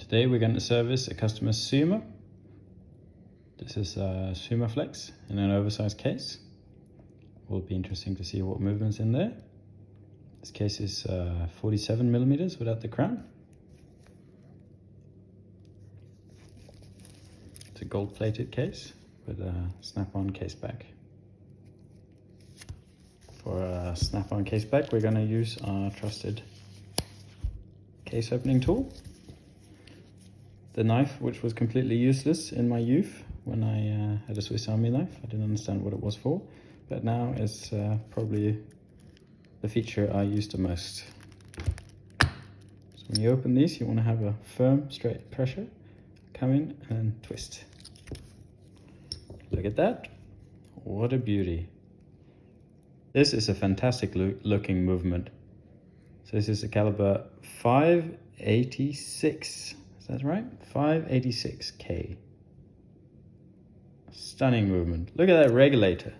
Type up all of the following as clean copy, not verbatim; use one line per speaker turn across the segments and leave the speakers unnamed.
Today we're going to service a customer's Cyma. This is a Cyma Flex in an oversized case. Will be interesting to see what movement's in there. This case is 47 millimeters without the crown. It's a gold-plated case with a snap-on case back. For a snap-on case back, we're going to use our trusted case opening tool. The knife, which was completely useless in my youth when I had a Swiss Army knife. I didn't understand what it was for, but now it's probably the feature I use the most. So when you open these, you want to have a firm, straight pressure. Come in and twist. Look at that. What a beauty. This is a fantastic looking movement. So this is a caliber 586. Is that right? 586K. Stunning movement. Look at that regulator.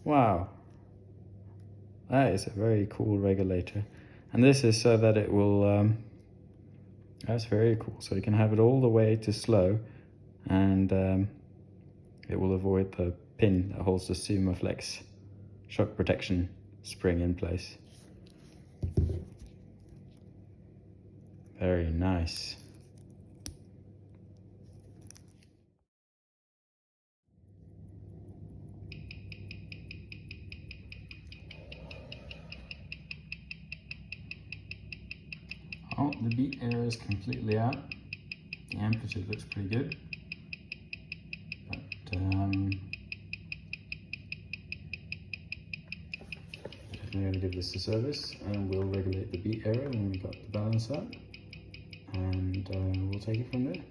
Wow. That is a very cool regulator. And this is so that it will, that's very cool. So you can have it all the way to slow, and it will avoid the pin that holds the Cyma Flex shock protection spring in place. Very nice. Oh, the beat error is completely out. The amplitude looks pretty good. But definitely going to give this a service, and we'll regulate the beat error when we got the balance out, and we'll take it from there.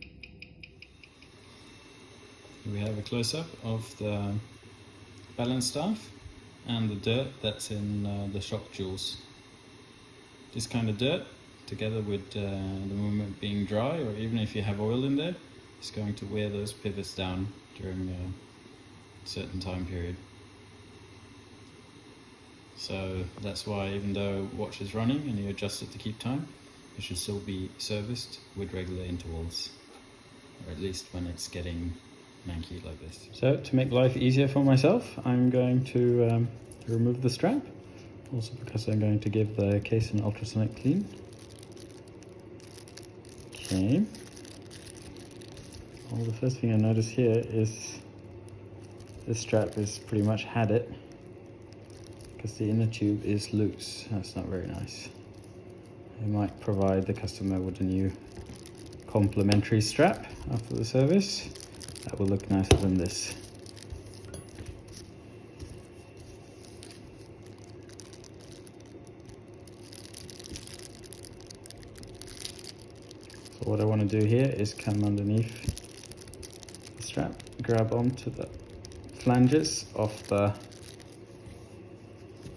We have a close-up of the balance staff and the dirt that's in the shock jewels. This kind of dirt, together with the movement being dry, or even if you have oil in there, it's going to wear those pivots down during a certain time period. So that's why, even though watch is running and you adjust it to keep time, it should still be serviced with regular intervals, or at least when it's getting manky like this. So to make life easier for myself, I'm going to remove the strap, also because I'm going to give the case an ultrasonic clean. Okay. Well, the first thing I notice here is this strap is pretty much had it, because the inner tube is loose. That's not very nice. I might provide the customer with a new complimentary strap after the service. That will look nicer than this. So what I want to do here is come underneath the strap, grab onto the flanges of the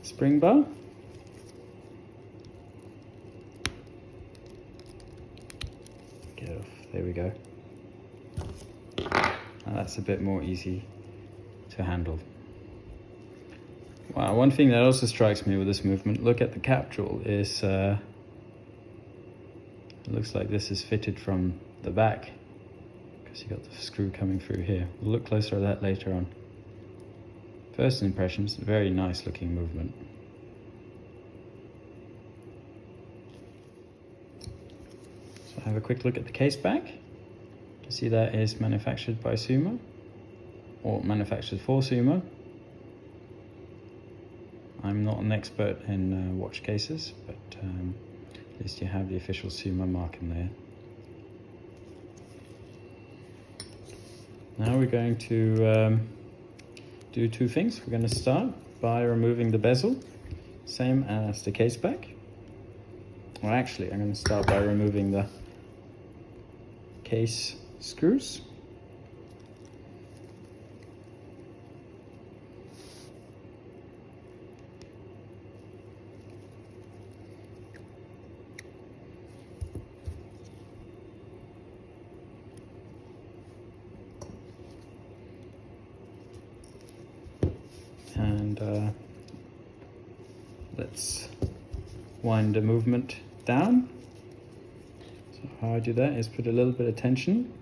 spring bar. Get off, there we go. Now that's a bit more easy to handle. Wow, one thing that also strikes me with this movement, look at the cap jewel, is it looks like this is fitted from the back, because you got the screw coming through here. We'll look closer at that later on. First impressions, very nice looking movement. So have a quick look at the case back. You see that is manufactured by Cyma, or manufactured for Cyma. I'm not an expert in watch cases, but at least you have the official Cyma mark in there. Now we're going to do two things. We're going to start by removing the bezel, same as the case back. Well, actually, I'm going to start by removing the case screws. And let's wind the movement down. So how I do that is put a little bit of tension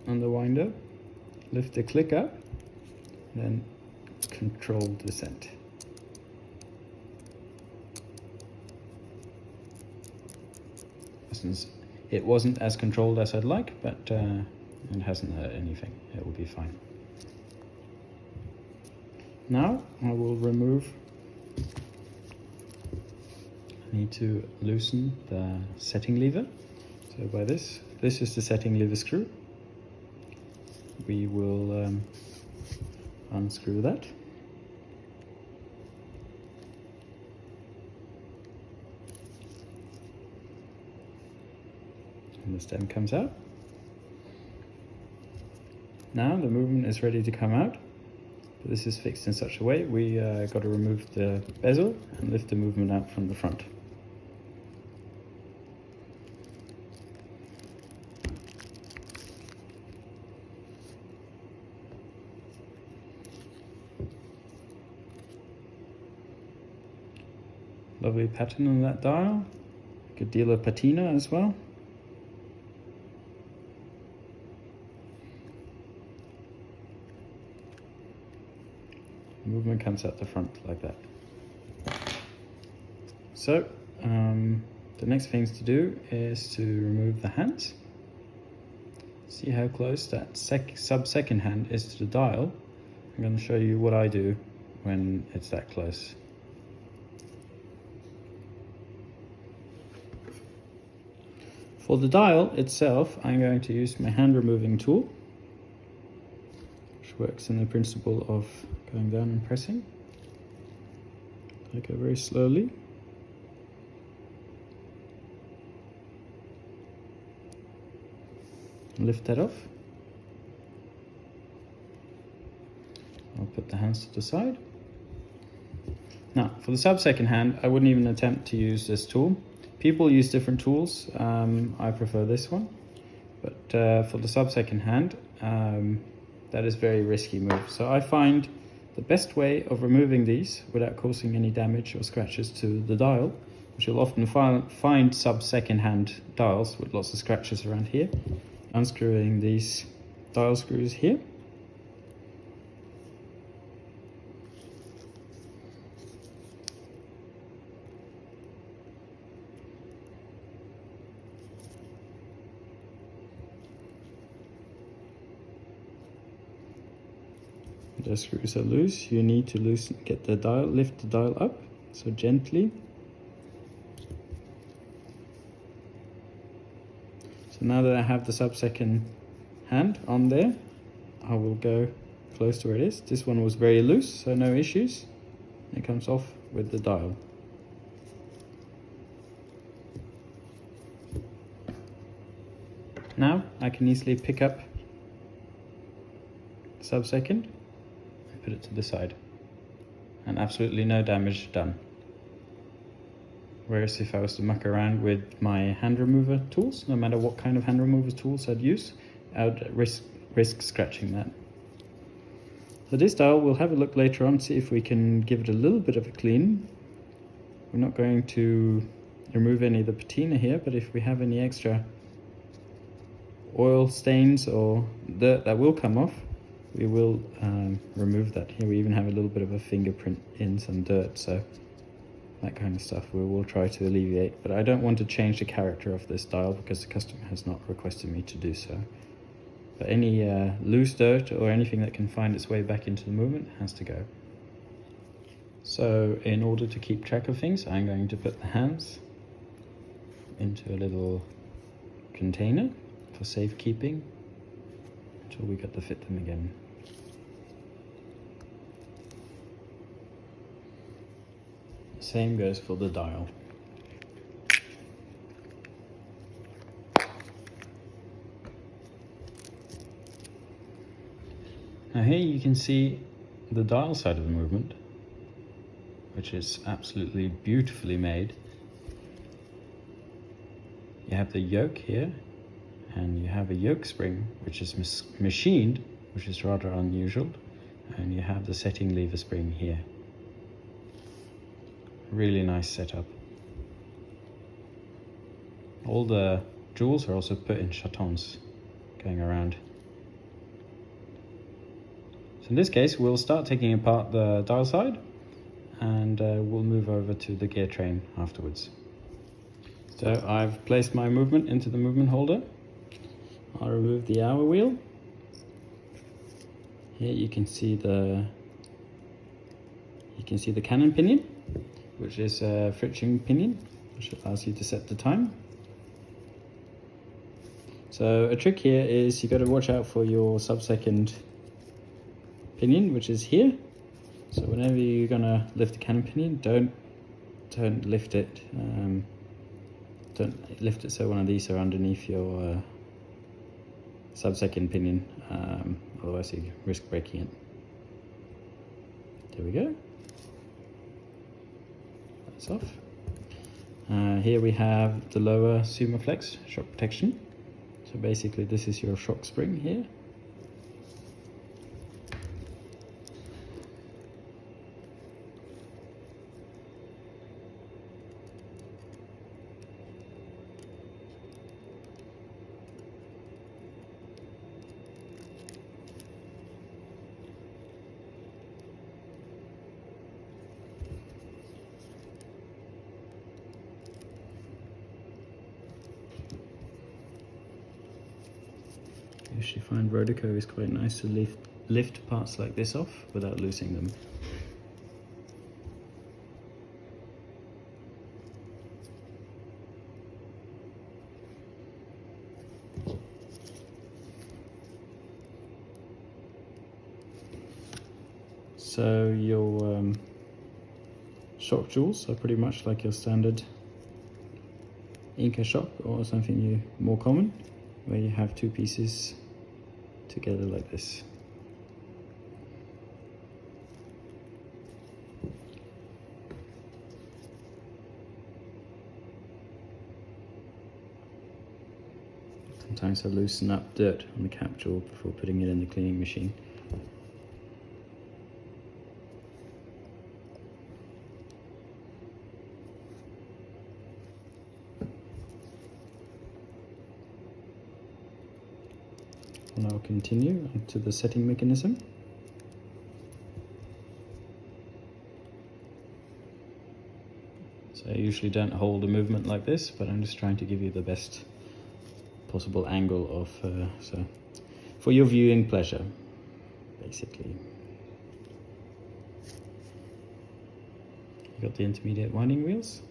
on the winder, lift the click up, and then controlled descent. It wasn't as controlled as I'd like, but it hasn't hurt anything. It will be fine. Now I will remove. I need to loosen the setting lever. So by this is the setting lever screw. We will unscrew that. And the stem comes out. Now the movement is ready to come out. But this is fixed in such a way we got to remove the bezel and lift the movement out from the front. Lovely pattern on that dial. Good deal of patina as well. Movement comes out the front like that. So the next things to do is to remove the hands. See how close that sub-second hand is to the dial. I'm going to show you what I do when it's that close. For the dial itself, I'm going to use my hand removing tool, which works in the principle of going down and pressing. I go very slowly. Lift that off. I'll put the hands to the side. Now, for the sub-second hand, I wouldn't even attempt to use this tool. People use different tools. I prefer this one. But for the sub-second hand, that is a very risky move. So I find the best way of removing these without causing any damage or scratches to the dial, which you'll often find sub-second hand dials with lots of scratches around here, unscrewing these dial screws here. The screws are loose. You need to get the dial, lift the dial up, so gently. So now that I have the sub-second hand on there, I will go close to where it is. This one was very loose, so no issues. It comes off with the dial. Now I can easily pick up sub-second, put it to the side, and absolutely no damage done. Whereas if I was to muck around with my hand remover tools, no matter what kind of hand remover tools I'd use, I would risk scratching that. So this dial, we'll have a look later on, see if we can give it a little bit of a clean. We're not going to remove any of the patina here, but if we have any extra oil stains or dirt that will come off, we will remove that. Here we even have a little bit of a fingerprint in some dirt, so that kind of stuff we will try to alleviate. But I don't want to change the character of this dial because the customer has not requested me to do so. But any loose dirt or anything that can find its way back into the movement has to go. So in order to keep track of things, I'm going to put the hands into a little container for safekeeping until we get to fit them again. Same goes for the dial. Now here you can see the dial side of the movement, which is absolutely beautifully made. You have the yoke here, and you have a yoke spring, which is machined, which is rather unusual, and you have the setting lever spring here. Really nice setup. All the jewels are also put in chatons going around. So in this case, we'll start taking apart the dial side, and we'll move over to the gear train afterwards. So I've placed my movement into the movement holder. I'll remove the hour wheel. Here you can see the Canon Pinion, which is a friction pinion, which allows you to set the time. So a trick here is you got to watch out for your sub-second pinion, which is here. So whenever you're gonna lift the Canon Pinion, don't lift it. Don't lift it so one of these are underneath your sub-second pinion. Otherwise you risk breaking it. There we go. That's off. Here we have the lower Cyma Flex shock protection. So basically this is your shock spring here. I usually find Rodico is quite nice to lift parts like this off without losing them. So your shock jewels are pretty much like your standard Inca shock or something more common, where you have two pieces together like this. Sometimes I loosen up dirt on the cap jewel before putting it in the cleaning machine. And I'll continue to the setting mechanism. So I usually don't hold a movement like this, but I'm just trying to give you the best possible angle of, so for your viewing pleasure, basically. You got the intermediate winding wheels.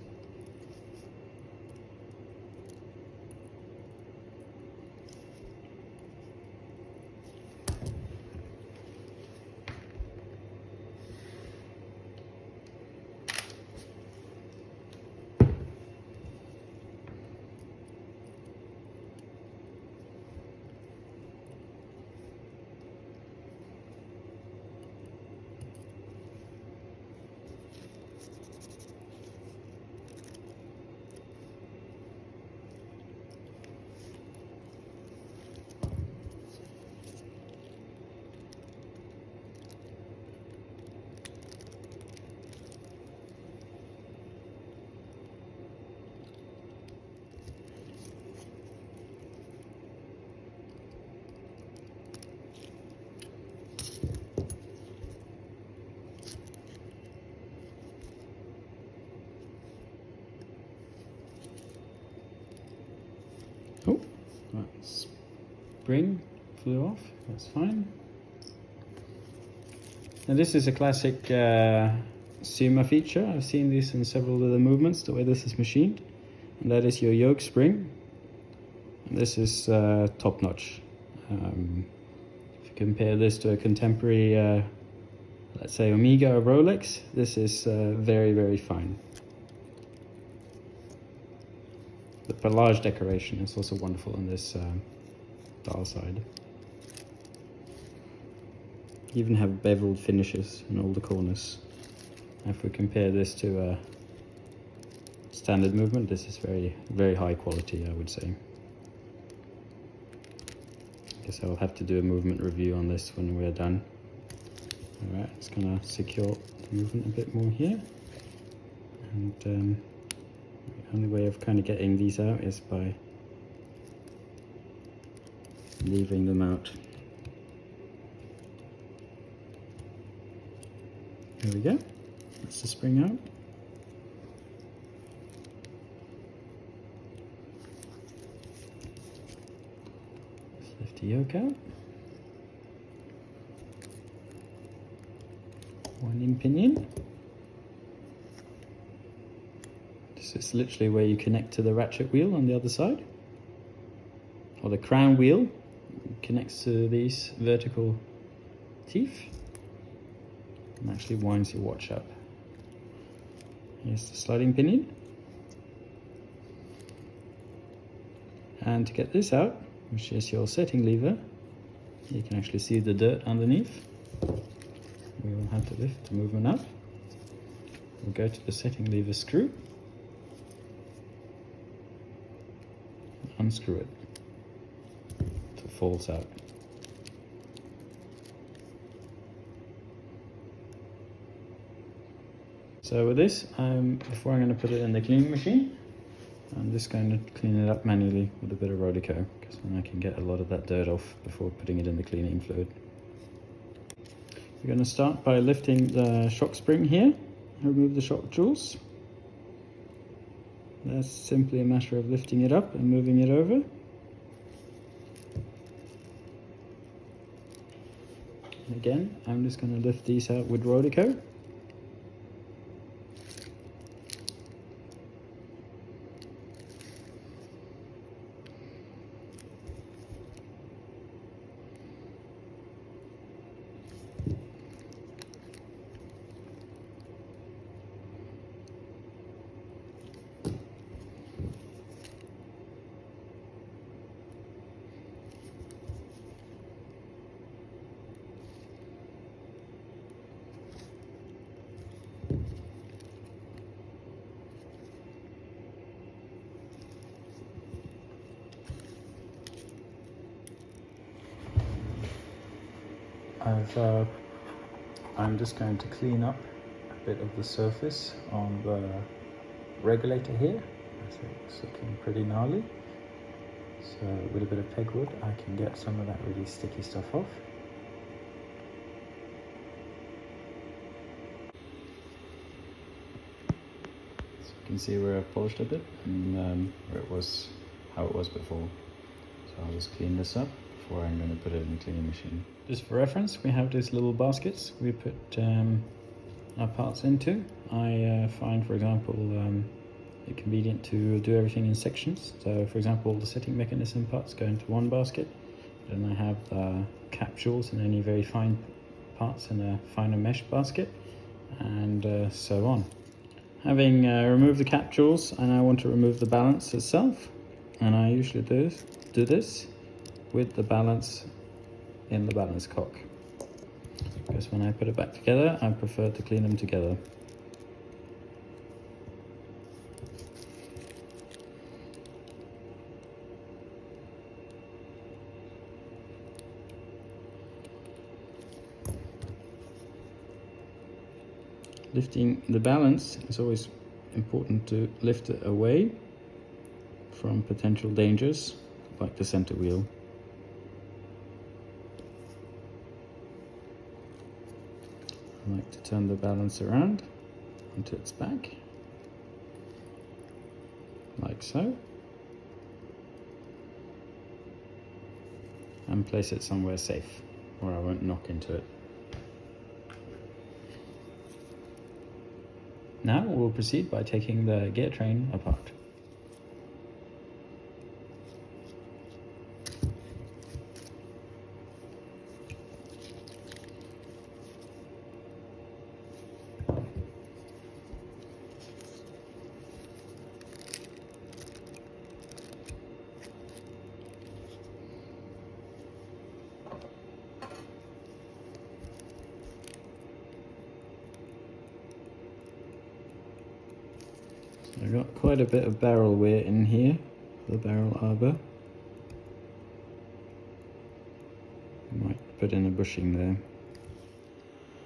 Oh, that spring flew off, that's fine. Now this is a classic Cyma feature. I've seen this in several of the movements, the way this is machined. And that is your yoke spring. And this is top notch. If you compare this to a contemporary, let's say Omega or Rolex, this is very, very fine. The perlage decoration is also wonderful on this dial side. You even have beveled finishes in all the corners. If we compare this to a standard movement, this is very, very high quality, I would say. I guess I'll have to do a movement review on this when we're done. Alright, just gonna secure the movement a bit more here. And the only way of kind of getting these out is by leaving them out. There we go. That's the spring out. Let's lift the yoke out. Winding pinion. This is literally where you connect to the ratchet wheel on the other side. Or the crown wheel connects to these vertical teeth and actually winds your watch up. Here's the sliding pinion. And to get this out, which is your setting lever, you can actually see the dirt underneath. We will have to lift the movement up. We'll go to the setting lever screw, unscrew it so it falls out. So with this, before I'm going to put it in the cleaning machine, I'm just going to clean it up manually with a bit of Rodico, because then I can get a lot of that dirt off before putting it in the cleaning fluid. We're going to start by lifting the shock spring here, remove the shock jewels. That's simply a matter of lifting it up and moving it over. And again, I'm just going to lift these out with Rodico. I'm just going to clean up a bit of the surface on the regulator here. I think it's looking pretty gnarly. So with a bit of pegwood, I can get some of that really sticky stuff off. So you can see where I've polished a bit and where it was, how it was before. So I'll just clean this up before I'm going to put it in the cleaning machine. Just for reference, we have these little baskets we put our parts into. I find, for example, it convenient to do everything in sections. So, for example, the setting mechanism parts go into one basket. Then I have capsules and any very fine parts in a finer mesh basket, and so on. Having removed the capsules, I now want to remove the balance itself, and I usually do this with the balance in the balance cock, because when I put it back together, I prefer to clean them together. Lifting the balance is always important to lift it away from potential dangers, like the center wheel. I like to turn the balance around onto its back, like so, and place it somewhere safe where I won't knock into it. Now we'll proceed by taking the gear train apart. I've got quite a bit of barrel wear in here, the barrel arbor. Might put in a bushing there.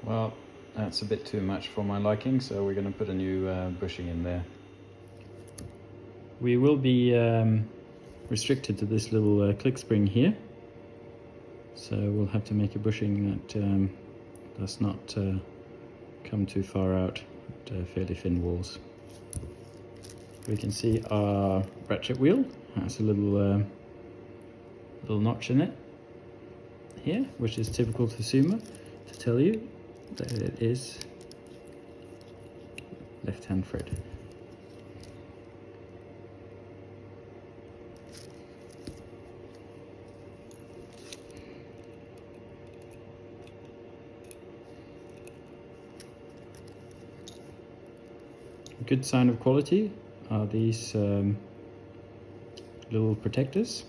Well, that's a bit too much for my liking, so we're going to put a new bushing in there. We will be restricted to this little click spring here, So we'll have to make a bushing that does not come too far out at fairly thin walls. We can see our ratchet wheel has a little notch in it here, which is typical to Cyma, to tell you that it is left-hand thread. A good sign of quality are these little protectors,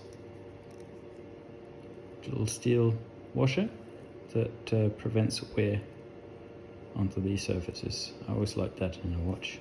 little steel washer that prevents wear onto these surfaces. I always like that in a watch.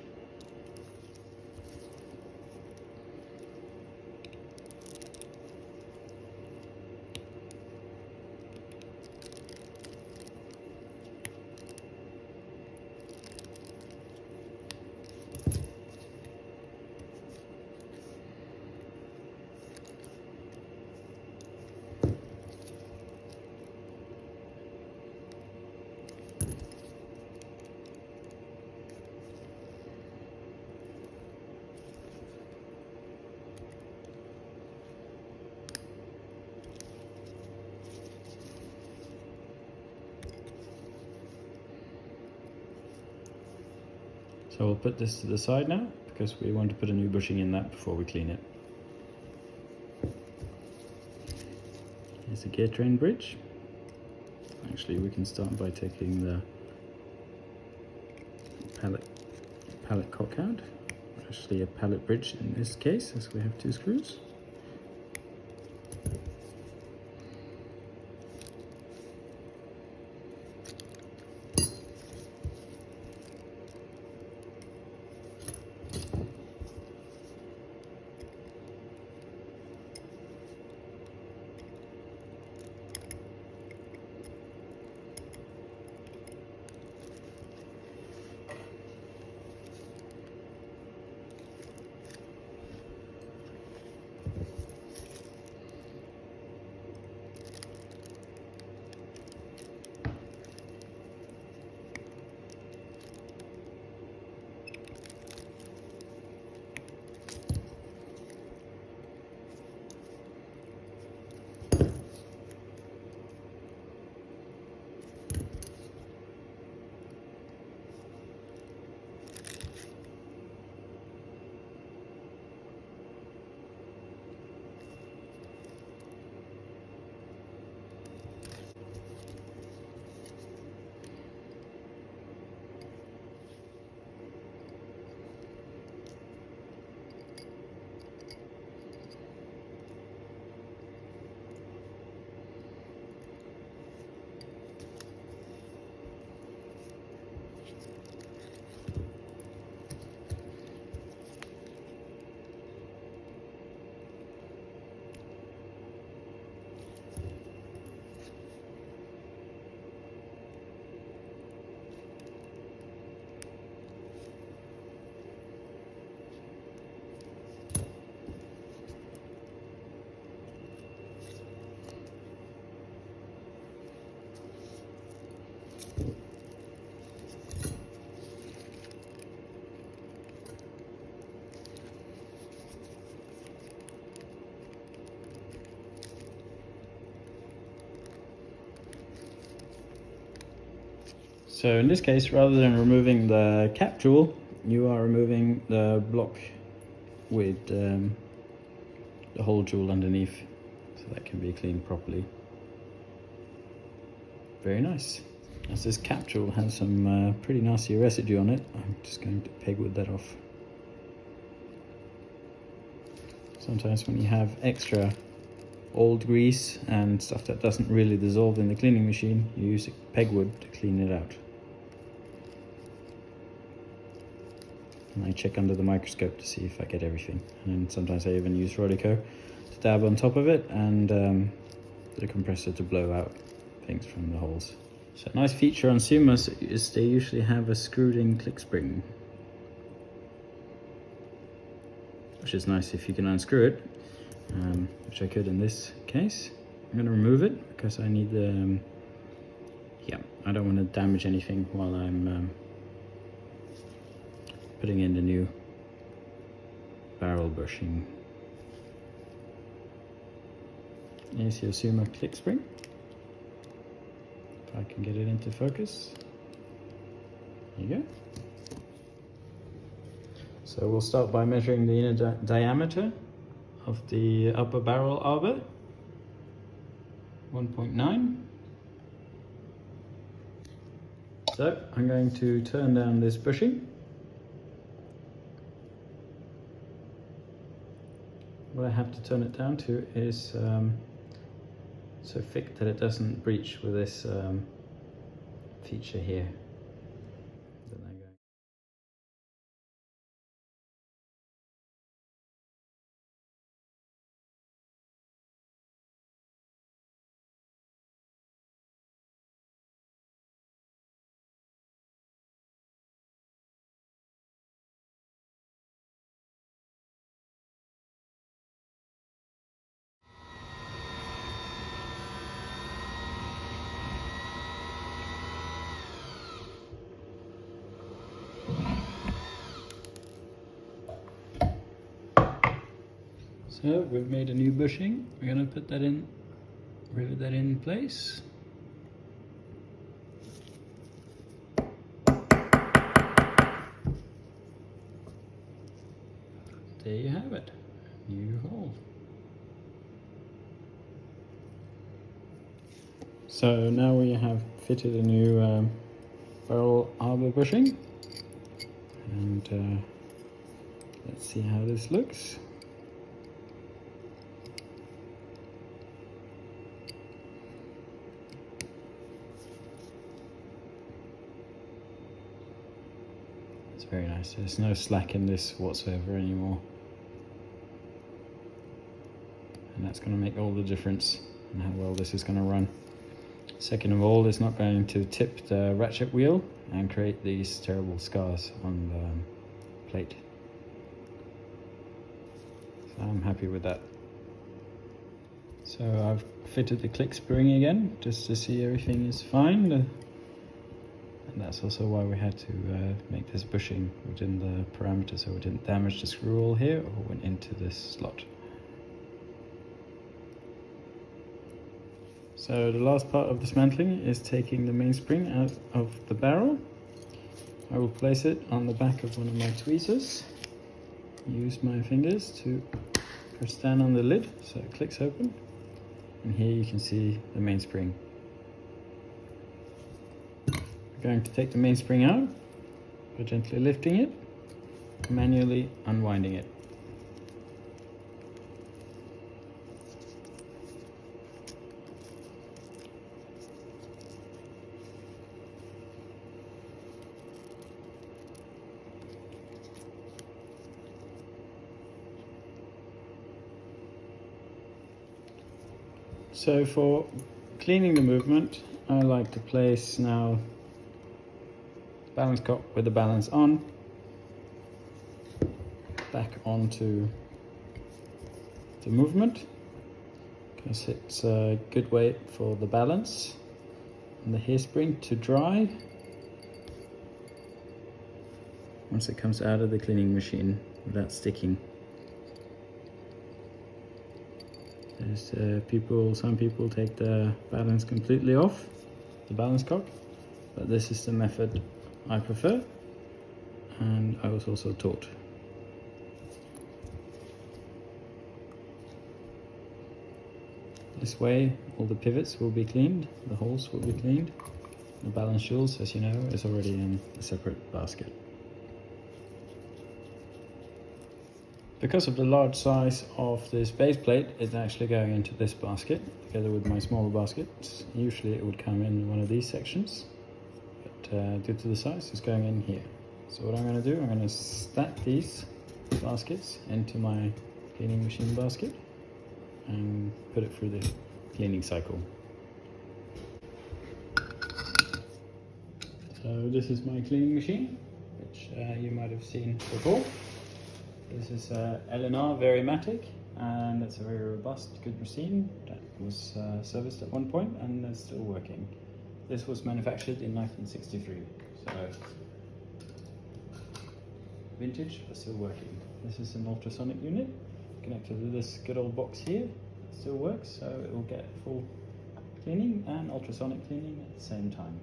So we'll put this to the side now, because we want to put a new bushing in that before we clean it. Here's a gear train bridge. Actually, we can start by taking the pallet cock out. Actually a pallet bridge in this case, as we have 2 screws. So in this case, rather than removing the cap jewel, you are removing the block with the whole jewel underneath, so that can be cleaned properly. Very nice. As this cap jewel has some pretty nasty residue on it, I'm just going to pegwood that off. Sometimes when you have extra old grease and stuff that doesn't really dissolve in the cleaning machine, you use pegwood to clean it out. And I check under the microscope to see if I get everything. And sometimes I even use Rodico to dab on top of it, and the compressor to blow out things from the holes. So a nice feature on Cymas is they usually have a screwed-in click spring, which is nice if you can unscrew it, which I could in this case. I'm going to remove it because I need the, yeah, I don't want to damage anything while I'm putting in the new barrel bushing. Here's your Cyma click spring. If I can get it into focus. There you go. So we'll start by measuring the inner diameter of the upper barrel arbor. 1.9. So I'm going to turn down this bushing. What I have to turn it down to is so thick that it doesn't breach with this feature here. So we've made a new bushing. We're going to put that in, rivet that in place. There you have it, new hole. So now we have fitted a new barrel arbor bushing, and let's see how this looks. It's very nice. There's no slack in this whatsoever anymore. And that's going to make all the difference in how well this is going to run. Second of all, it's not going to tip the ratchet wheel and create these terrible scars on the plate. So I'm happy with that. So I've fitted the click spring again, just to see everything is fine. And that's also why we had to make this bushing within the parameter, so we didn't damage the screw hole here or went into this slot. So the last part of dismantling is taking the mainspring out of the barrel. I will place it on the back of one of my tweezers. Use my fingers to press down on the lid so it clicks open. And here you can see the mainspring. I'm going to take the mainspring out by gently lifting it, manually unwinding it. So for cleaning the movement, I like to place now the balance cock with the balance on, back onto the movement, because it's a good way for the balance and the hairspring to dry once it comes out of the cleaning machine without sticking. Some people take the balance completely off, the balance cock, but this is the method I prefer, and I was also taught. This way all the pivots will be cleaned, the holes will be cleaned. The balance jewels, as you know, is already in a separate basket. Because of the large size of this base plate, it's actually going into this basket together with my smaller baskets. Usually it would come in one of these sections, but due to the size, it's going in here. So what I'm going to do, I'm going to stack these baskets into my cleaning machine basket and put it through the cleaning cycle. So this is my cleaning machine, which you might have seen before. This is LNR Varimatic and it's a very robust, good machine that was serviced at one point and is still working. This was manufactured in 1963, so vintage but still working. This is an ultrasonic unit connected to this good old box here. It still works, so it will get full cleaning and ultrasonic cleaning at the same time.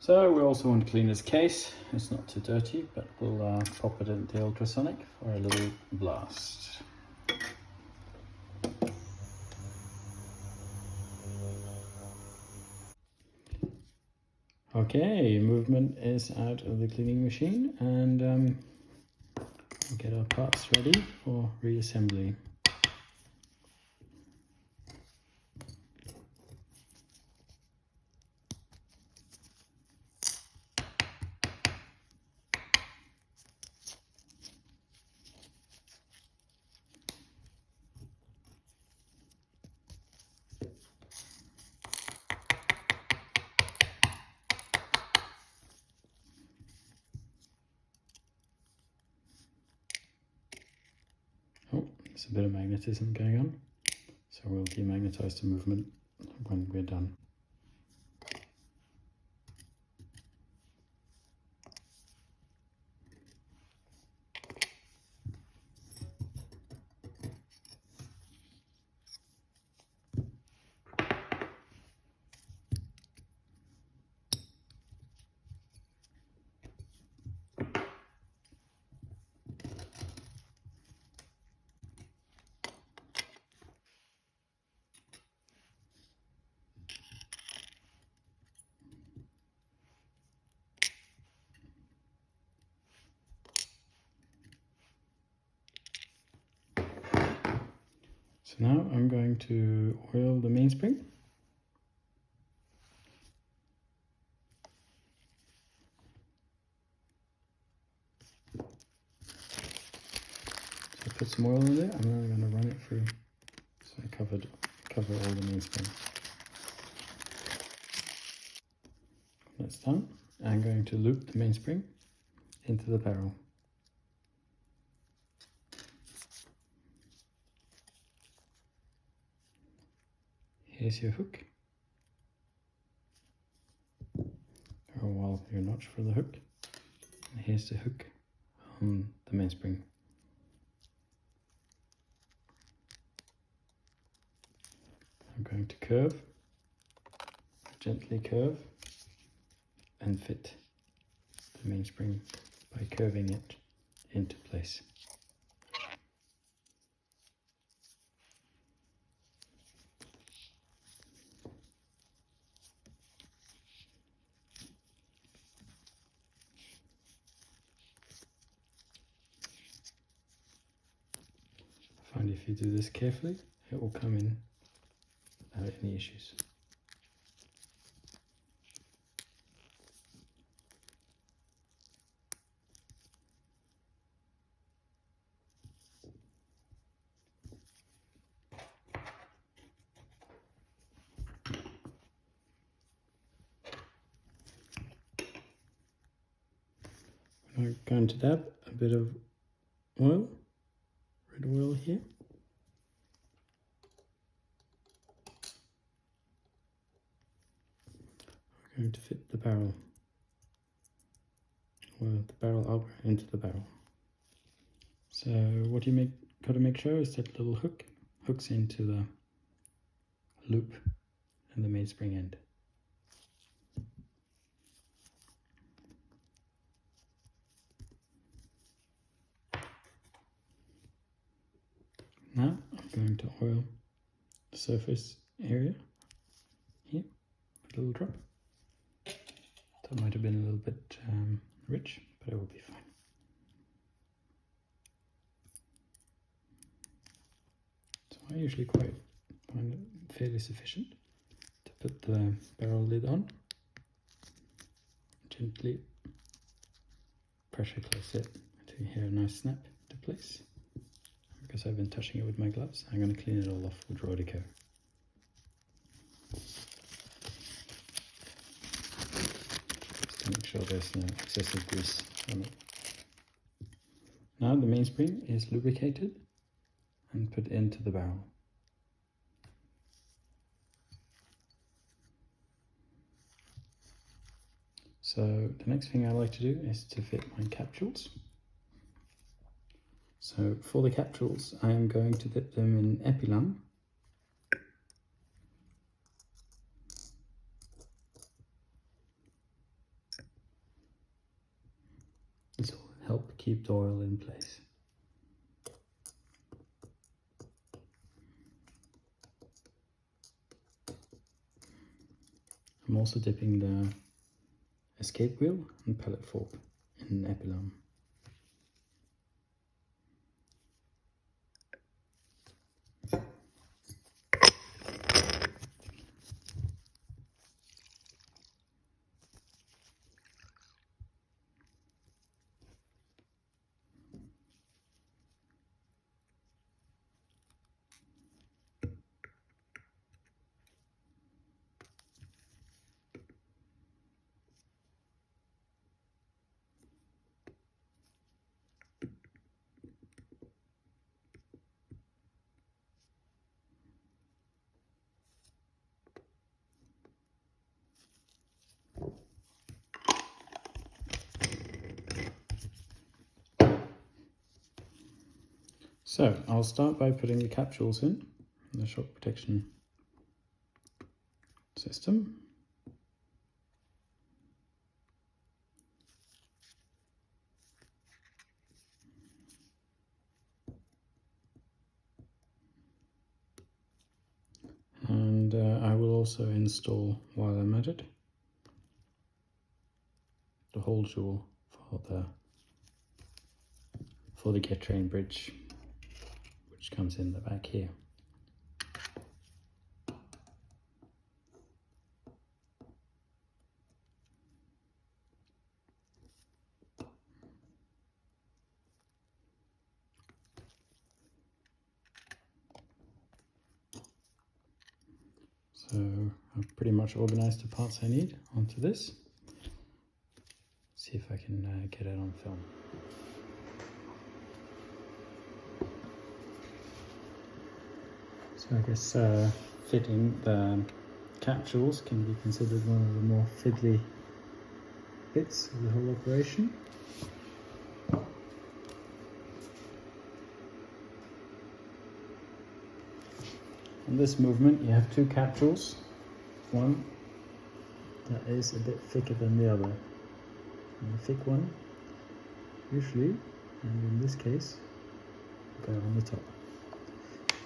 So we also want to clean this case. It's not too dirty, but we'll pop it into the ultrasonic for a little blast. Okay, movement is out of the cleaning machine, and we'll get our parts ready for reassembly. Oh, there's a bit of magnetism going on, so we'll demagnetize the movement when we're done. So now I'm going to oil the mainspring. So put some oil in there, and then I'm going to run it through so I cover all the mainspring. When that's done, I'm going to loop the mainspring into the barrel. Here's your hook, or your notch for the hook, and here's the hook on the mainspring. I'm going to gently curve, and fit the mainspring by curving it into place. I find if you do this carefully, it will come in without any issues. I'm going to dab a bit of oil, red oil here. We're going to fit the barrel, the barrel up into the barrel. So what you got to make sure is that little hook hooks into the loop and the mainspring end. Now I'm going to oil the surface area here little drop. That might have been a little bit rich, but it will be fine. So I usually find it fairly sufficient to put the barrel lid on. Gently pressure close it until you hear a nice snap to place. Because I've been touching it with my gloves, I'm going to clean it all off with Rodico. Just to make sure there's no excessive grease on it. Now the mainspring is lubricated and put into the barrel. So the next thing I like to do is to fit my capsules. So for the capsules, I am going to dip them in Epilam. This will help keep the oil in place. I'm also dipping the escape wheel and pellet fork in Epilam. So I'll start by putting the capsules in the shock protection system. And I will also install, while I'm at it, the hole jewel for the get train bridge, which comes in the back here. So I've pretty much organized the parts I need onto this. See if I can get it on film. So I guess fitting the capsules can be considered one of the more fiddly bits of the whole operation. In this movement you have two capsules, one that is a bit thicker than the other. And the thick one usually, and in this case, go on the top.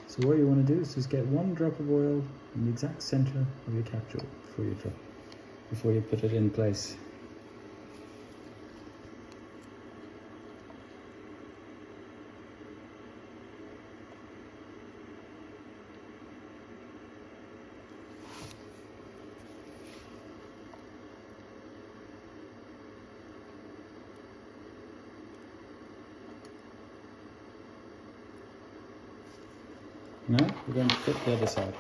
So what you want to do is just get one drop of oil in the exact center of your capsule before you put it in place. Now we're going to fit the other side.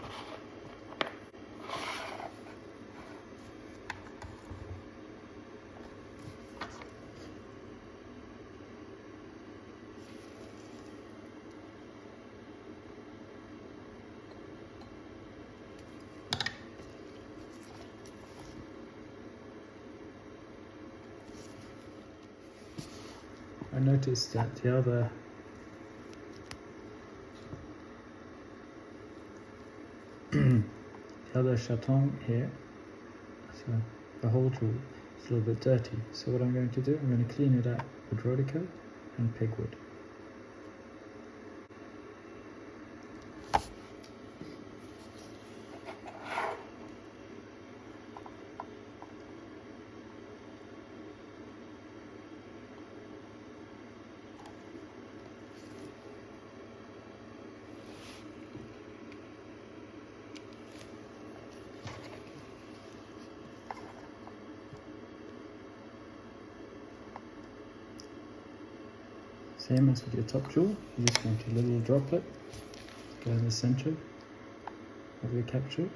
I noticed that the other chaton here, so the whole tool is a little bit dirty. So what I'm going to do, I'm going to clean it out with Rodico and pigwood. Same as with your top jewel, you just want a little droplet to go in the center of your cap jewel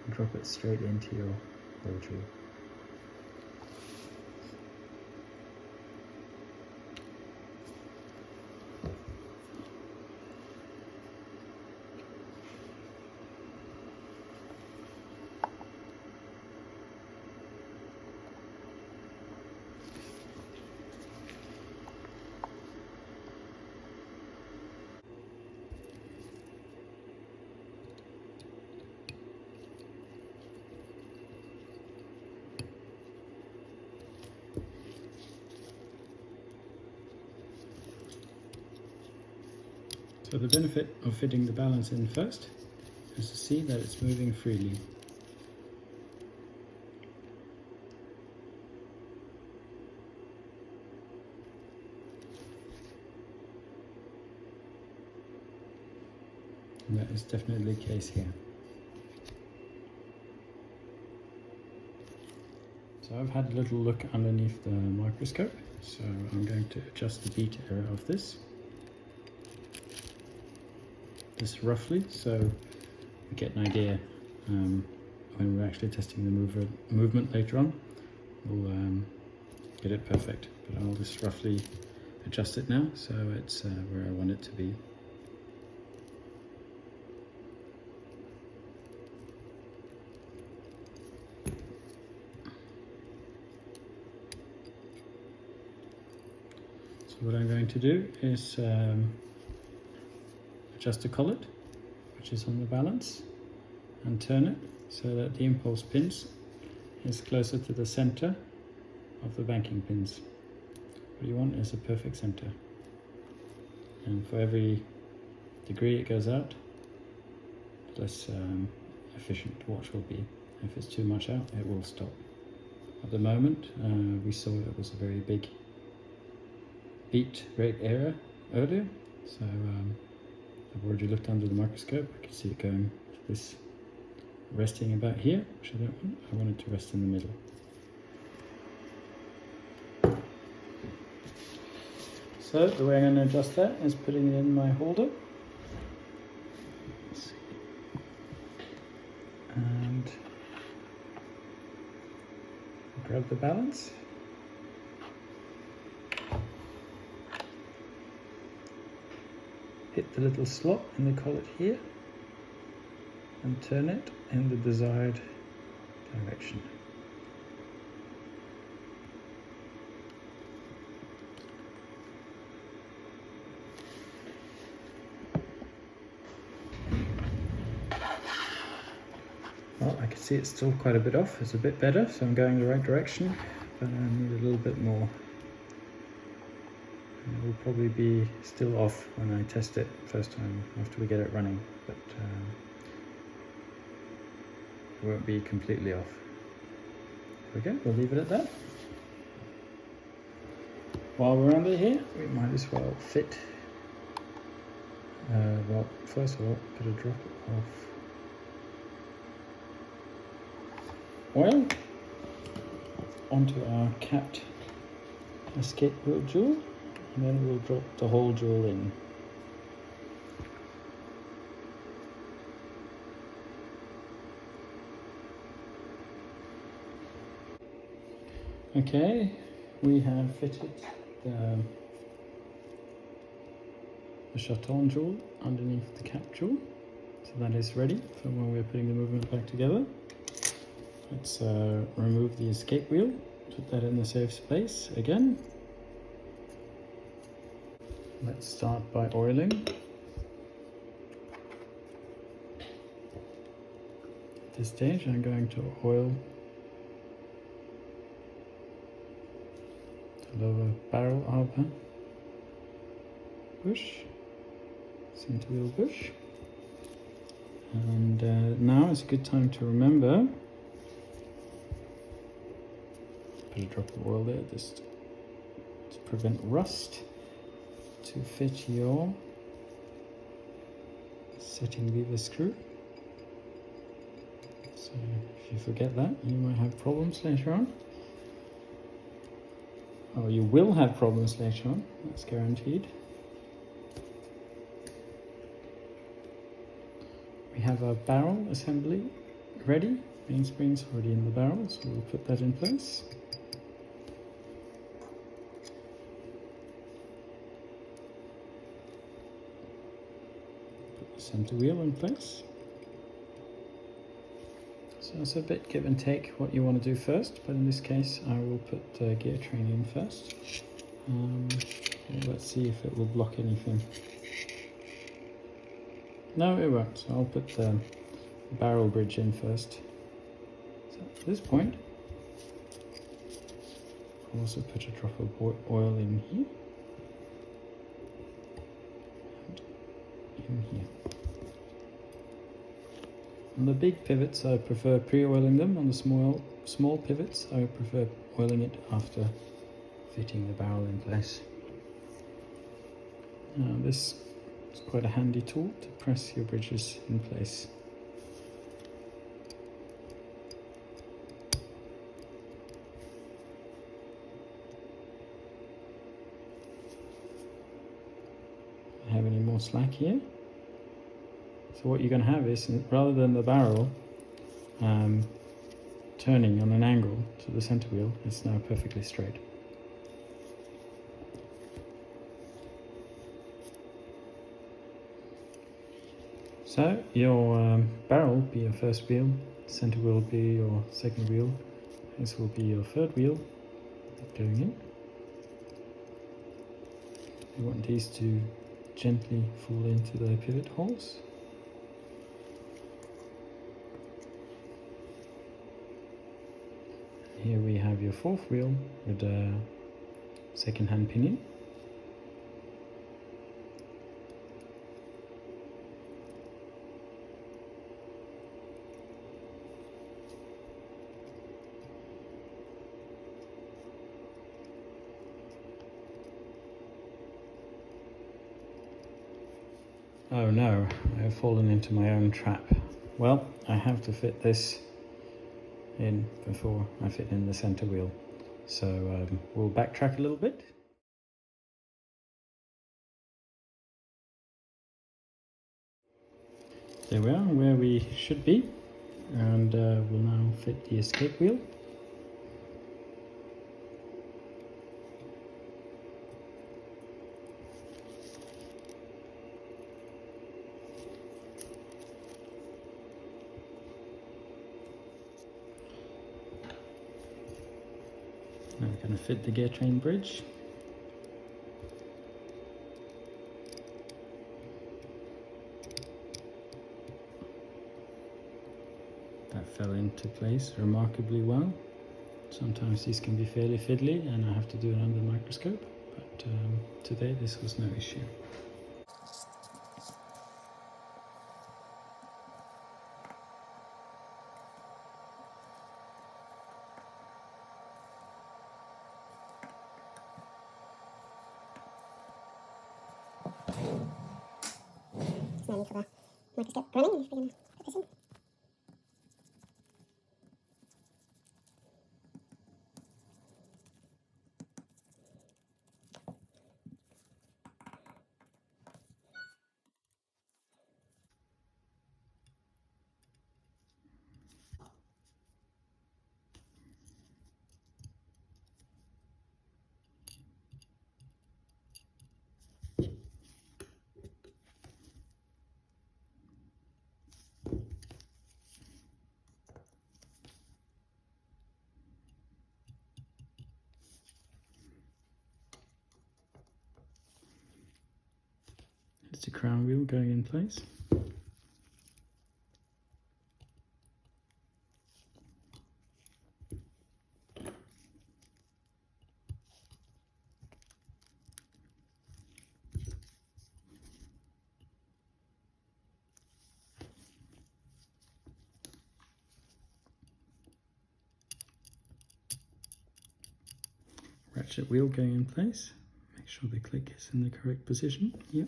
and drop it straight into your low jewel. So the benefit of fitting the balance in first is to see that it's moving freely. And that is definitely the case here. So I've had a little look underneath the microscope, so I'm going to adjust the beat error of this roughly, so we get an idea when we're actually testing the movement later on. We'll get it perfect, but I'll just roughly adjust it now so it's where I want it to be. So what I'm going to do is adjust the collet, which is on the balance, and turn it so that the impulse pins is closer to the center of the banking pins. What you want is a perfect center, and for every degree it goes out, the less efficient the watch will be. If it's too much out, it will stop. At the moment, we saw it was a very big beat rate error earlier, so I've already looked under the microscope. I can see it going this resting about here, which I don't want. I want it to rest in the middle. So the way I'm going to adjust that is putting it in my holder. Let's see. And grab the balance. Hit the little slot in the collet here and turn it in the desired direction. Well, I can see it's still quite a bit off. It's a bit better, so I'm going the right direction, but I need a little bit more. It will probably be still off when I test it first time after we get it running, but it won't be completely off. Okay, we'll leave it at that. While we're under here, we might as well fit, well, first of all, put a drop of oil onto our capped escape wheel jewel. And then we'll drop the whole jewel in. Okay, we have fitted the chaton jewel underneath the cap jewel, so that is ready for when we're putting the movement back together. Let's remove the escape wheel, put that in the safe space again. Let's start by oiling. At this stage, I'm going to oil the lower barrel of a bush, center wheel bush. And now is a good time to remember, put a drop of oil there just to prevent rust, to fit your setting lever screw. So if you forget that, you might have problems later on. or you will have problems later on, that's guaranteed. We have our barrel assembly ready. Mainspring's already in the barrel, so we'll put that in place. Put the center wheel in place. So it's a bit give and take what you want to do first, but in this case I will put the gear train in first. Let's see if it will block anything. No, it won't, so I'll put the barrel bridge in first. So at this point, I'll also put a drop of oil in here. And in here. On the big pivots I prefer pre-oiling them, on the small pivots I prefer oiling it after fitting the barrel in place. Now this is quite a handy tool to press your bridges in place. Don't have any more slack here. So what you're going to have is, rather than the barrel turning on an angle to the center wheel, it's now perfectly straight. So your barrel will be your first wheel, center wheel will be your second wheel, this will be your third wheel going in. You want these to gently fall into the pivot holes. Here we have your fourth wheel with a second-hand pinion. Oh no, I have fallen into my own trap. Well, I have to fit this in before I fit in the center wheel. So we'll backtrack a little bit. There we are, where we should be, and we'll now fit the escape wheel. Now we're going to fit the gear train bridge. That fell into place remarkably well. Sometimes these can be fairly fiddly and I have to do it under the microscope, but today this was no issue.
No need for the microscope running, if we're going to put this in.
It's the crown wheel going in place. Ratchet wheel going in place. Make sure the click is in the correct position. Yep.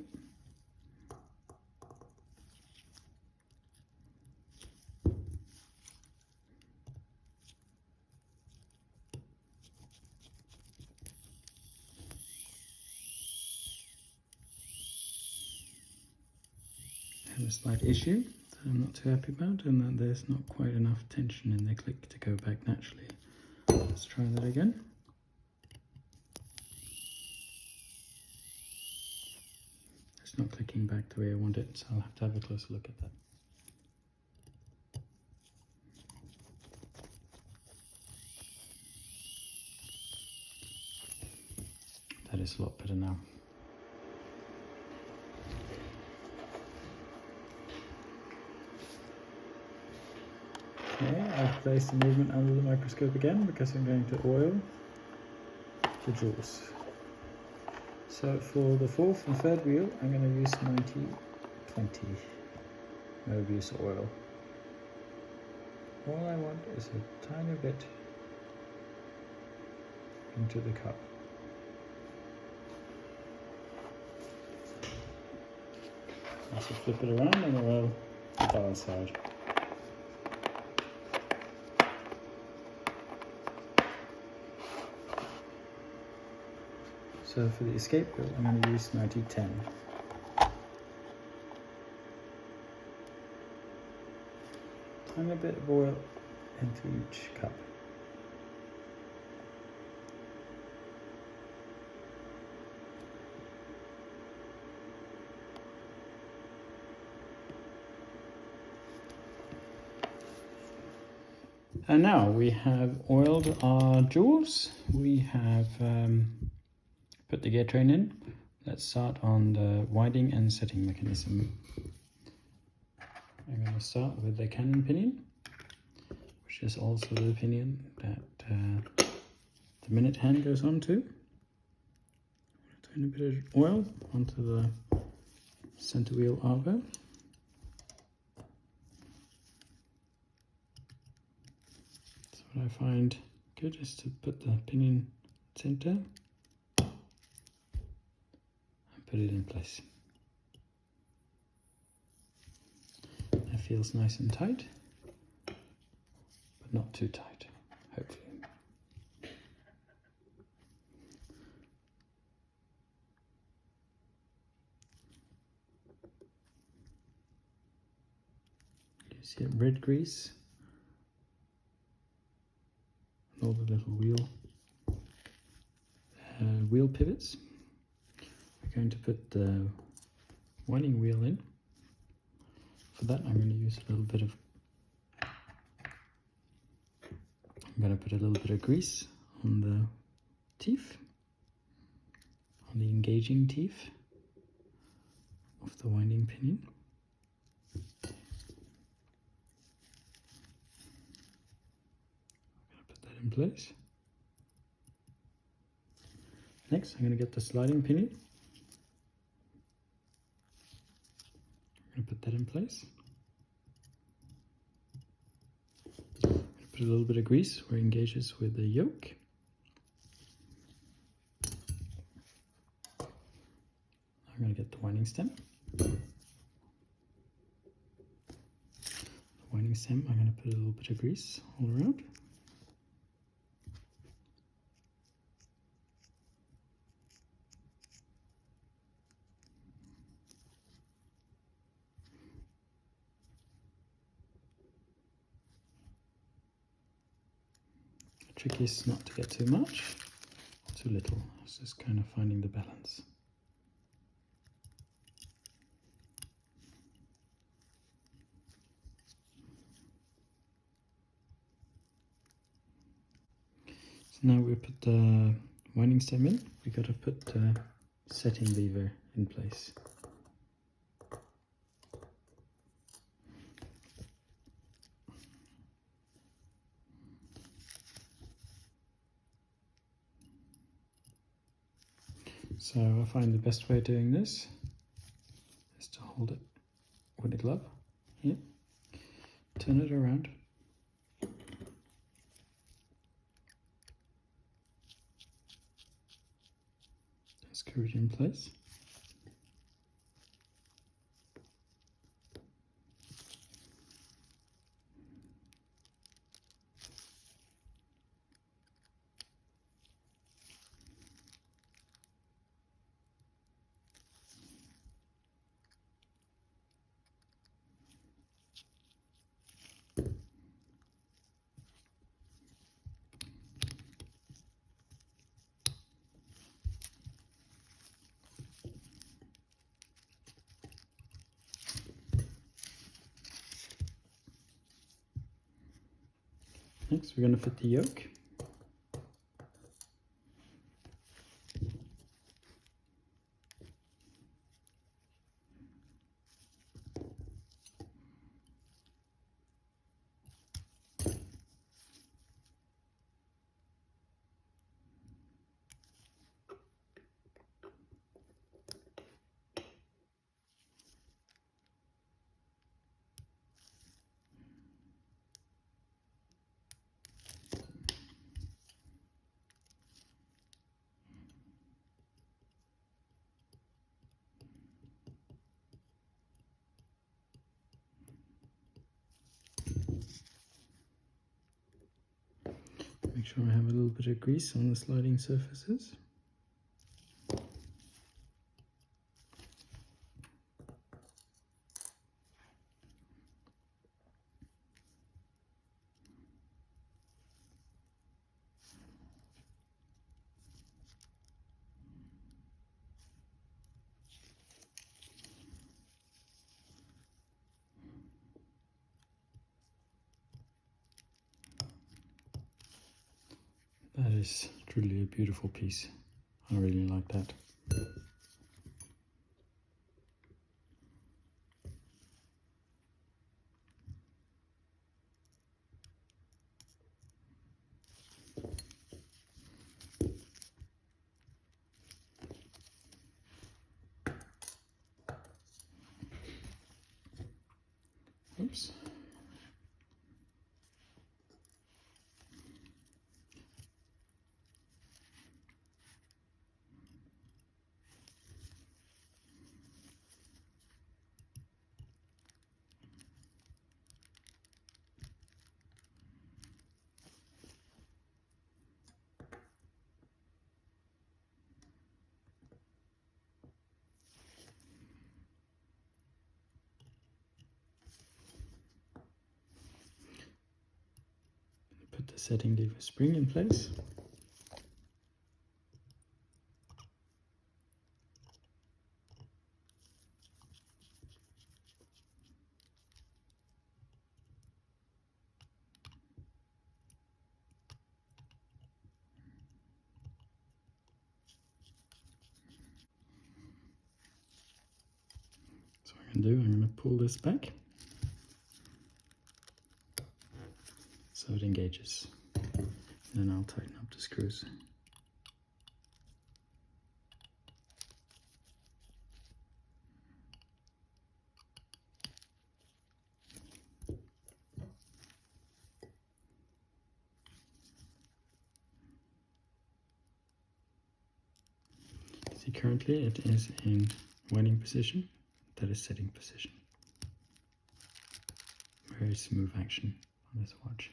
a slight issue that I'm not too happy about, and that there's not quite enough tension in the click to go back naturally. Let's try that again. It's not clicking back the way I want it, so I'll have to have a closer look at that. That is a lot better now. Okay, I've placed the movement under the microscope again because I'm going to oil the jaws. So for the fourth and third wheel, I'm going to use 90-20 Mobius oil. All I want is a tiny bit into the cup. Also flip it around and oil the bottom side. So for the escape wheel, I'm going to use 90-10. Tiny bit of oil into each cup. And now we have oiled our jaws. We have put the gear train in. Let's start on the winding and setting mechanism. I'm going to start with the Canon Pinion, which is also the pinion that the minute hand goes onto. A tiny bit of oil onto the center wheel arbor. So what I find good is to put the pinion center and put it in place. It feels nice and tight, but not too tight, hopefully. You see red grease and all the little wheel pivots. We're going to put the winding wheel in. For that, I'm going to use a little bit of. I'm going to put a little bit of grease on the teeth, on the engaging teeth of the winding pinion. I'm going to put that in place. Next, I'm going to get the sliding pinion. I'm going to put that in place. I'm going to put a little bit of grease where it engages with the yoke. I'm going to get the winding stem. The winding stem, I'm going to put a little bit of grease all around. The trick is not to get too much or too little. It's just kind of finding the balance. So now we put the winding stem in. We got to put the setting lever in place. So I find the best way of doing this is to hold it with a glove here, turn it around, screw it in place. Next, we're going to fit the yoke. Make sure I have a little bit of grease on the sliding surfaces. That is truly a beautiful piece. I really like that. Oops. Put the setting lever spring in place. So what I'm going to pull this back so it engages. And then I'll tighten up the screws. See, currently it is in winding position, that is setting position. Very smooth action on this watch.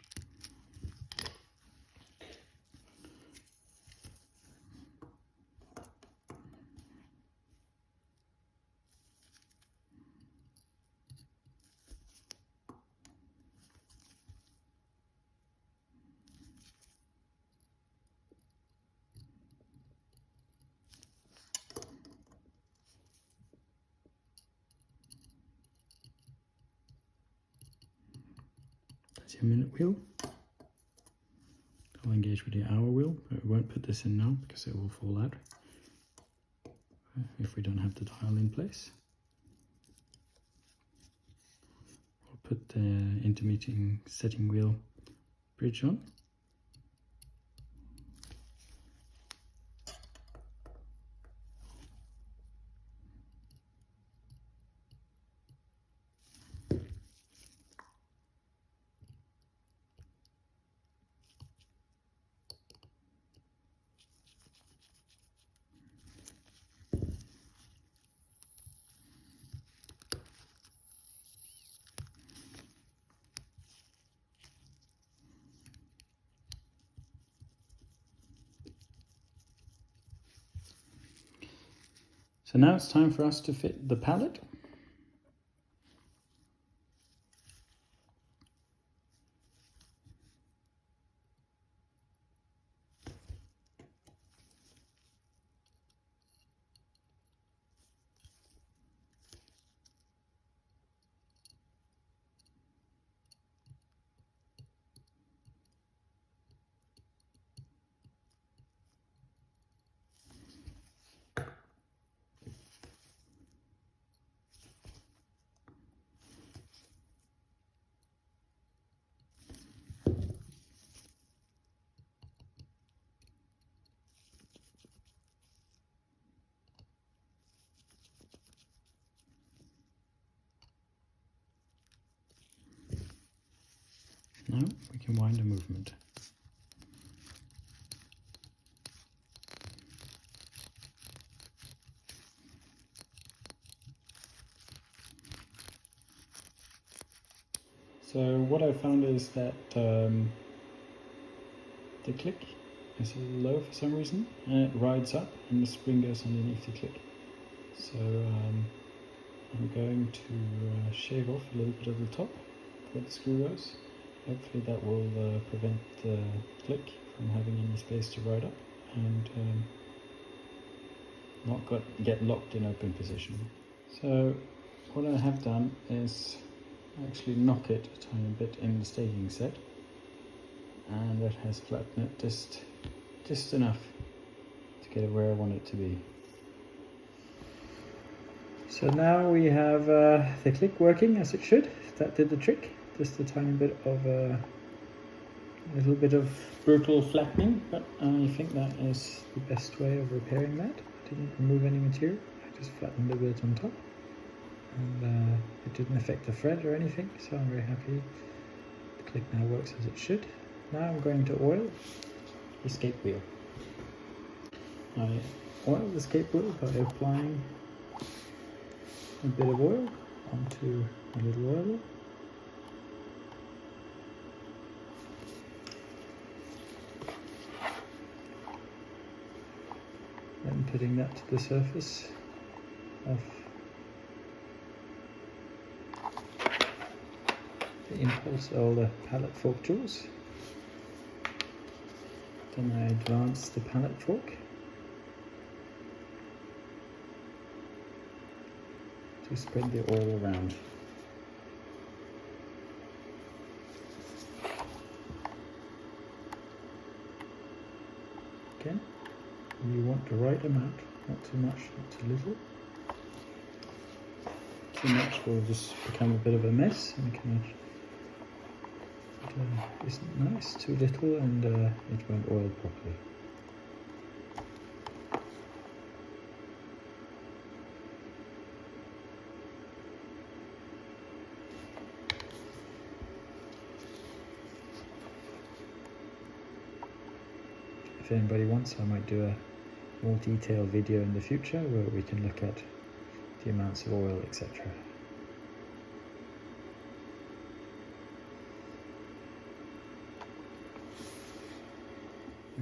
That's your minute wheel. I'll engage with the hour wheel, but we won't put this in now because it will fall out if we don't have the dial in place. We'll put the intermittent setting wheel bridge on. So now it's time for us to fit the pallet. Now we can wind a movement. So what I found is that the click is a little low for some reason, and it rides up and the spring goes underneath the click. So I'm going to shave off a little bit of the top where the screw goes. Hopefully that will prevent the click from having any space to ride up and not get locked in open position. So what I have done is actually knock it a tiny bit in the staging set, and that has flattened it just enough to get it where I want it to be. So now we have the click working as it should. That did the trick. Just a tiny bit of a little bit of brutal flattening, but I think that is the best way of repairing that. I didn't remove any material, I just flattened a bit on top, and it didn't affect the thread or anything, so I'm very happy. The click now works as it should. Now I'm going to oil the escape wheel. I oil the escape wheel by applying a bit of oil onto a little oiler. Then putting that to the surface of the impulse or the pallet fork jaws. Then I advance the pallet fork to spread the oil around. Again, you want the right amount, not too much, not too little. Too much will just become a bit of a mess and it isn't nice. Too little and it won't oil properly. If anybody wants, I might do a more detailed video in the future where we can look at the amounts of oil, etc.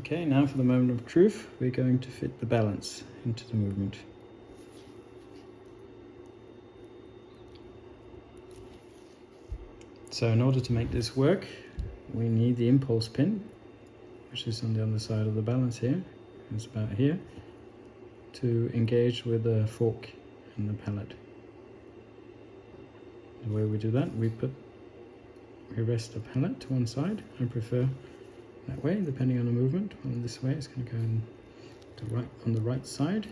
Okay, now for the moment of truth, we're going to fit the balance into the movement. So in order to make this work, we need the impulse pin, which is on the other side of the balance here. It's about here, to engage with the fork and the pallet. The way we do that, we rest the pallet to one side. I prefer that way, depending on the movement. Well, this way it's going to go on the right side.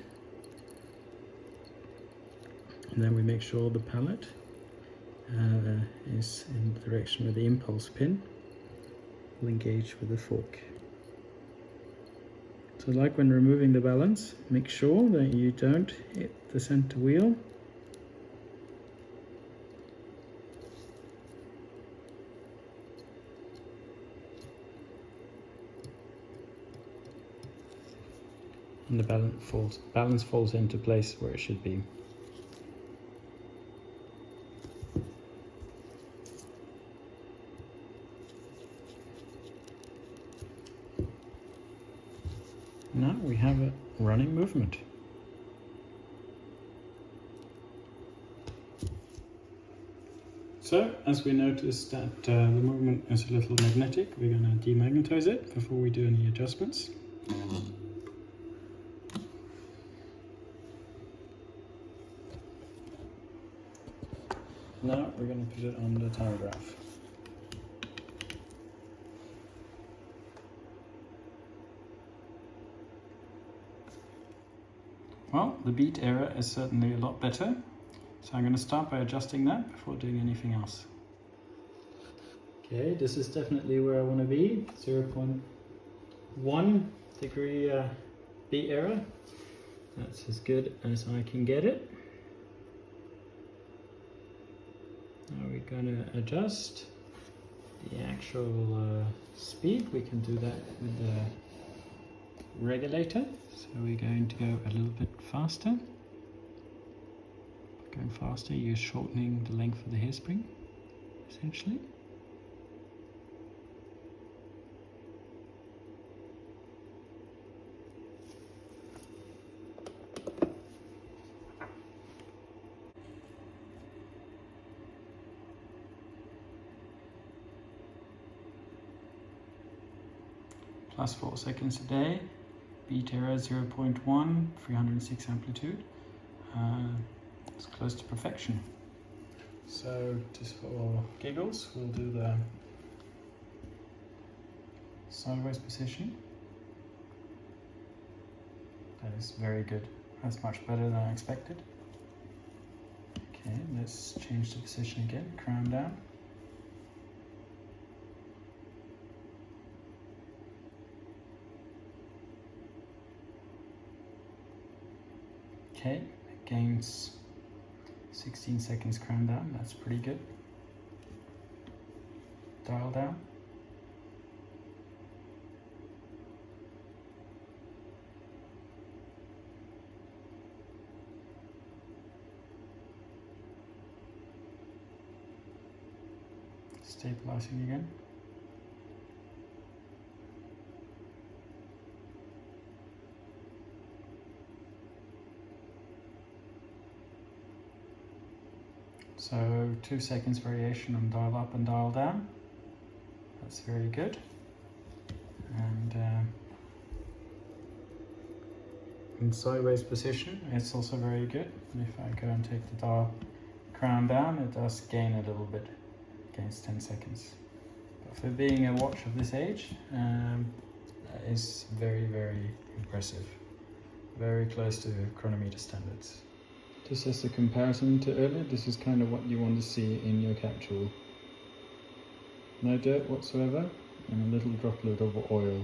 And then we make sure the pallet is in the direction where the impulse pin will engage with the fork. So like when removing the balance, make sure that you don't hit the center wheel. And the balance falls into place where it should be. Now we have a running movement. So, as we noticed that the movement is a little magnetic, we're going to demagnetize it before we do any adjustments. Now we're going to put it on the tyrograph. Well, the beat error is certainly a lot better, so I'm going to start by adjusting that before doing anything else. Okay, this is definitely where I want to be, 0.1 degree beat error. That's as good as I can get it. Now we're going to adjust the actual speed, we can do that with the regulator. So we're going to go a little bit faster. Going faster, you're shortening the length of the hairspring, essentially. Plus 4 seconds a day, beat error 0.1, 306 amplitude. It's close to perfection. So just for giggles, we'll do the sideways position. That is very good. That's much better than I expected. Okay, let's change the position again, crown down. Okay, it gains 16 seconds crown down, that's pretty good. Dial down. Stabilizing again. So 2 seconds variation on dial up and dial down. That's very good. And in sideways position, it's also very good. And if I go and take the dial crown down, it does gain a little bit. It gains 10 seconds. But for being a watch of this age, that is very, very impressive. Very close to chronometer standards. Just as a comparison to earlier, this is kind of what you want to see in your capsule. No dirt whatsoever, and a little droplet of oil.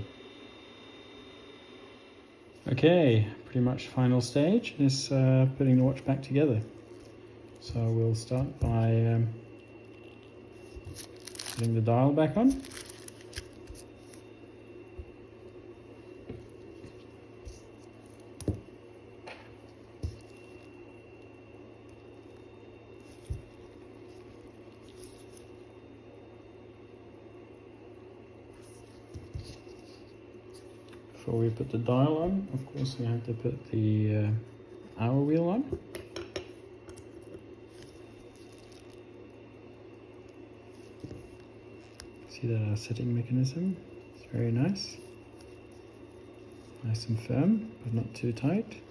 Okay, pretty much final stage is putting the watch back together. So we'll start by putting the dial back on. Before we put the dial on, of course we have to put the hour wheel on. See the setting mechanism, it's very nice. Nice and firm, but not too tight.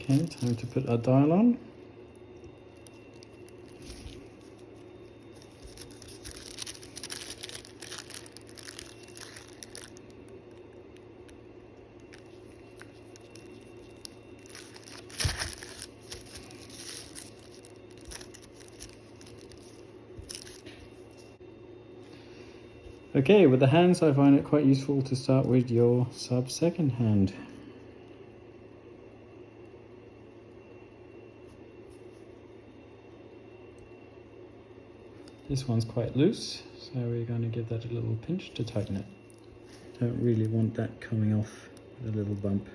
Okay, time to put our dial on. Okay, with the hands I find it quite useful to start with your sub-second hand. This one's quite loose, so we're going to give that a little pinch to tighten it. Don't really want that coming off with a little bump.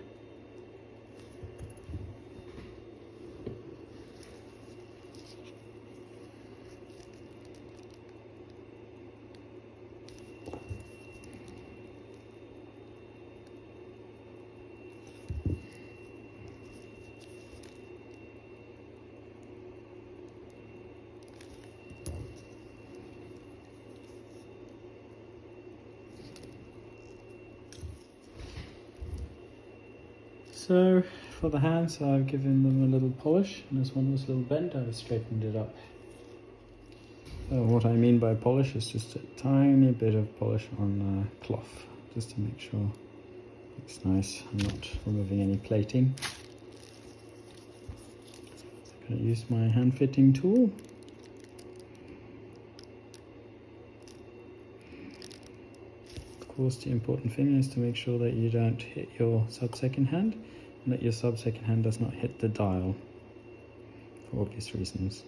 So for the hands, I've given them a little polish, and this one was a little bent, I've straightened it up. What I mean by polish is just a tiny bit of polish on cloth, just to make sure it's nice. I'm not removing any plating. I'm going to use my hand fitting tool. Of course, the important thing is to make sure that you don't hit your sub-second hand and that your sub-second hand does not hit the dial for obvious reasons.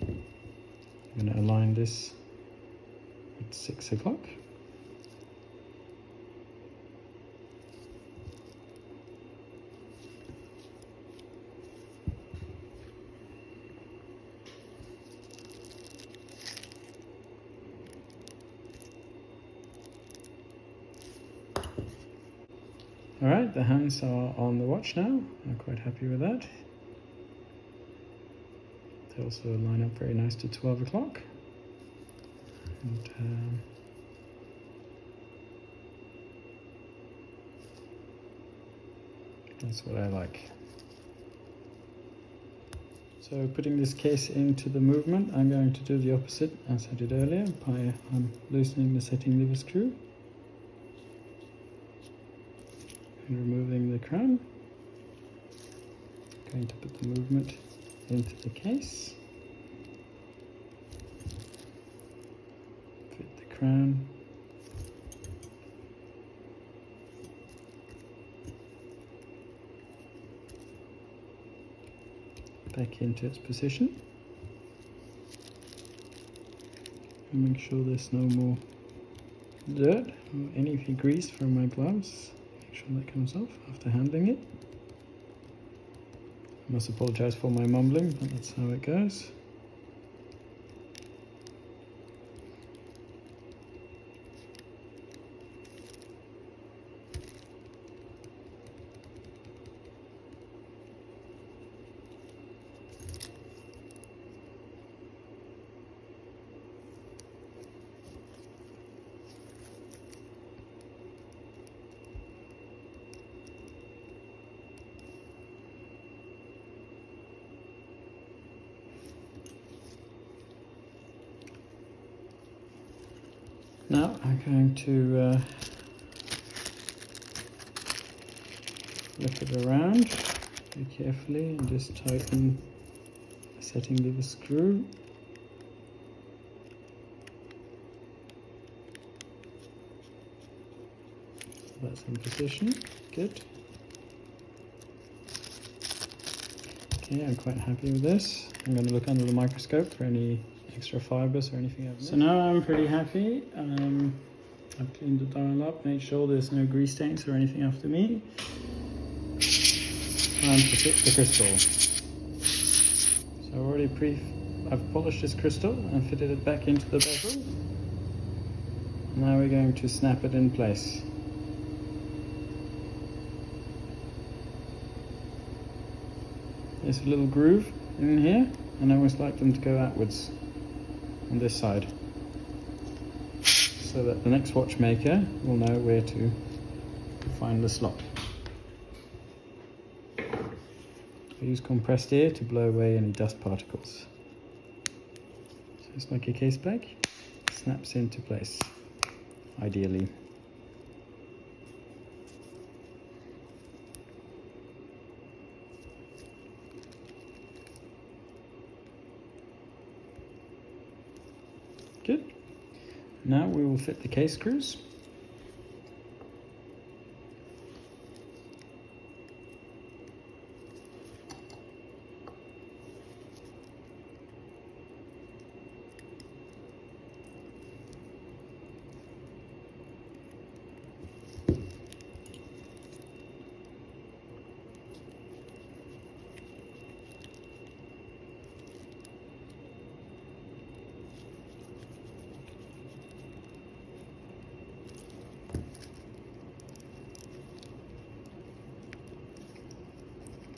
I'm going to align this at 6 o'clock. Alright, the hands are on the watch now. I'm quite happy with that. They also line up very nice to 12 o'clock. And that's what I like. So putting this case into the movement, I'm going to do the opposite as I did earlier by loosening the setting lever screw and removing the crown. I'm going to put the movement into the case, fit the crown, back into its position, and make sure there's no more dirt or any grease from my gloves. Make sure that comes off after handling it. I must apologize for my mumbling, but that's how it goes. Now I'm going to flip it around very carefully and just tighten the setting lever screw. So that's in position. Good. Okay, I'm quite happy with this. I'm going to look under the microscope for any extra fibers or anything else. So now I'm pretty happy. I've cleaned the dial up, made sure there's no grease stains or anything after me. Time to fit the crystal. So I've polished this crystal and fitted it back into the bezel. Now we're going to snap it in place. There's a little groove in here, and I always like them to go outwards on this side, so that the next watchmaker will know where to find the slot. I use compressed air to blow away any dust particles. So it's like a case back, snaps into place, ideally. Good. Now we will fit the case screws.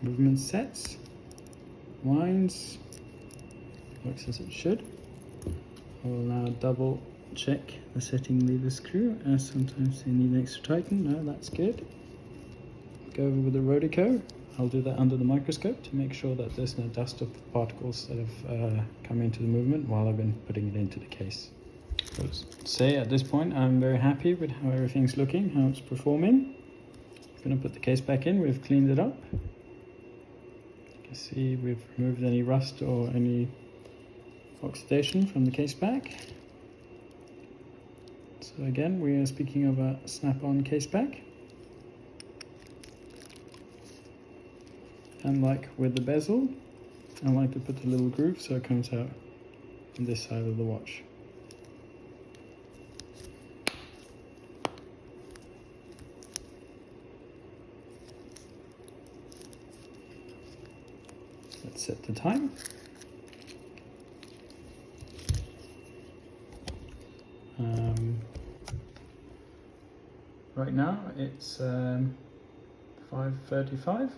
Movement sets, winds, works as it should. I will now double check the setting lever screw, as sometimes they need an extra tighten. No, that's good. Go over with the Rodico. I'll do that under the microscope to make sure that there's no dust or particles that have come into the movement while I've been putting it into the case. Let's say at this point I'm very happy with how everything's looking, how it's performing. I'm going to put the case back in. We've cleaned it up. You can see we've removed any rust or any oxidation from the case back. So again, we are speaking of a snap-on case back. And like with the bezel, I like to put a little groove so it comes out on this side of the watch. Let's set the time. Right now it's 5:35,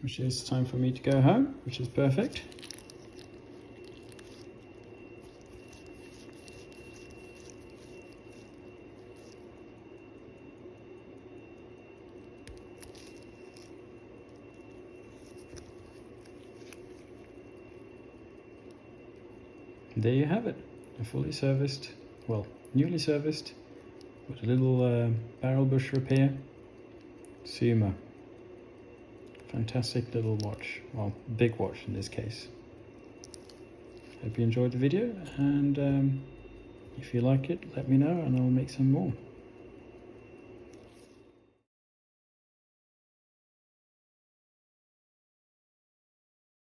which is time for me to go home, which is perfect. There you have it, a fully serviced, well, newly serviced, with a little barrel bush repair, Cyma. Fantastic little watch, well, big watch in this case. Hope you enjoyed the video, and if you like it, let me know and I'll make some more.